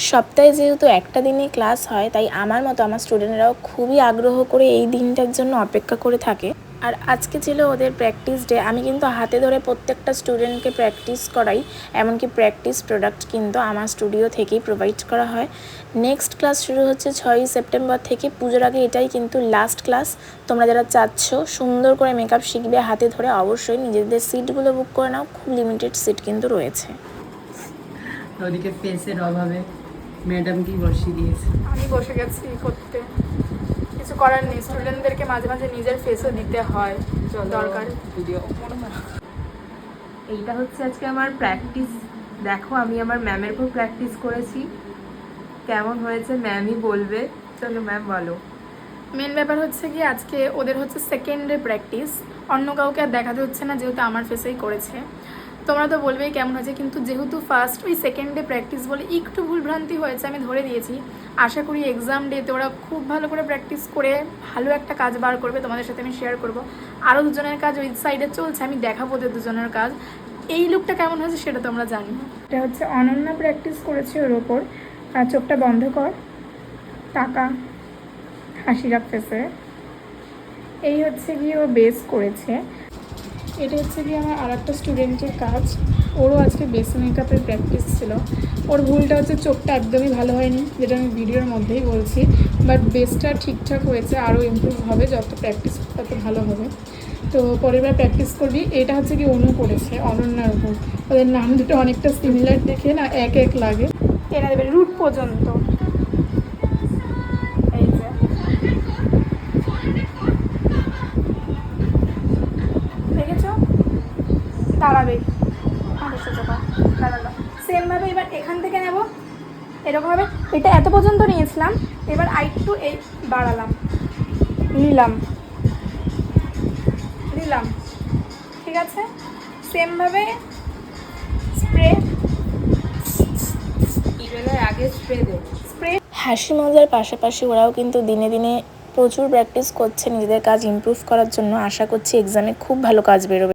সপ্তাহে যেহেতু একটা দিনই ক্লাস হয়, তাই আমার মতো আমার স্টুডেন্টরাও খুবই আগ্রহ করে এই দিনটার জন্য অপেক্ষা করে থাকে। আর আজকে ছিল ওদের প্র্যাকটিস ডে। আমি কিন্তু হাতে ধরে প্রত্যেকটা স্টুডেন্টকে প্র্যাকটিস করাই, এমনকি প্র্যাকটিস প্রোডাক্ট কিন্তু আমার স্টুডিও থেকেই প্রোভাইড করা হয়। নেক্সট ক্লাস শুরু হচ্ছে 6ই সেপ্টেম্বর থেকে। পুজোর আগে এটাই কিন্তু লাস্ট ক্লাস। তোমরা যারা চাচ্ছ সুন্দর করে মেকআপ শিখবে হাতে ধরে, অবশ্যই নিজেদের সিটগুলো বুক করে নাও। খুব লিমিটেড সিট কিন্তু রয়েছে। ওদিকে ফেসের অভাবে ম্যাডাম কি বসিয়ে দিয়েছে, আমি বসে গেছি করতে। কিছু করার নেই, স্টুডেন্টদেরকে মাঝে মাঝে নিজের ফেসও দিতে হয় দরকার। এইটা হচ্ছে আজকে আমার প্র্যাকটিস। দেখো আমি আমার ম্যামের উপর প্র্যাকটিস করেছি, কেমন হয়েছে ম্যামই বলবে। চলো ম্যাম বলো। মেন ব্যাপার হচ্ছে কি, আজকে ওদের হচ্ছে সেকেন্ড ডে প্র্যাকটিস। অন্য কাউকে আর দেখাতে হচ্ছে না, যেহেতু আমার ফেসেই করেছে। তোমরা তো বলবেই কেমন হয়েছে, কিন্তু যেহেতু ফার্স্ট ওই সেকেন্ড ডে প্র্যাকটিস বলে একটু ভুলভ্রান্তি হয়েছে, আমি ধরে দিয়েছি। আশা করি এক্সাম ডেতে ওরা খুব ভালো করে প্র্যাকটিস করে ভালো একটা কাজ বার করবে। তোমাদের সাথে আমি শেয়ার করব। আরও দুজনের কাজ ওই সাইডে চলছে, আমি দেখাবো ওদের দুজনের কাজ। এই লুকটা কেমন হয়েছে সেটা তোমরা জানি। এটা হচ্ছে অনন্যা প্র্যাকটিস করেছে ওর ওপর। আর চোখটা বন্ধ কর, টাকা হাসি রাখতেছে। এই হচ্ছে গিয়ে ও বেস করেছে। এটা হচ্ছে গিয়ে আমার আর একটা স্টুডেন্টের কাজ। ওরও আজকে বেস মেকআপের প্র্যাকটিস ছিল। ওর ভুলটা হচ্ছে চোখটা একদমই ভালো হয়নি, যেটা আমি ভিডিওর মধ্যেই বলছি। বাট বেসটা ঠিকঠাক হয়েছে, আরও ইমপ্রুভ হবে। যত প্র্যাকটিস তত ভালো হবে। তো পরের বার প্র্যাকটিস করবি। এটা হচ্ছে কি অনু করেছে অনন্যার উপর। ওদের নাম দুটো অনেকটা সিমিলার দেখে না এক এক লাগে। এরা দেবে রুট পর্যন্ত। এই যে দেখেছো, দাঁড়াবে দাঁড়ালো। সেমভাবে এবার এখান থেকে নেব, এরকমভাবে। এটা এত পর্যন্ত নিয়েছিলাম, এবার আরেকটু এই বাড়ালাম, নিলাম, ঠিক আছে। সেমভাবে স্প্রে আগে স্প্রে দে। হাসি মজার পাশাপাশি ওরাও কিন্তু দিনে দিনে প্রচুর প্র্যাকটিস করছে নিজেদের কাজ ইমপ্রুভ করার জন্য। আশা করছি এক্সামে খুব ভালো কাজ বেরোবে।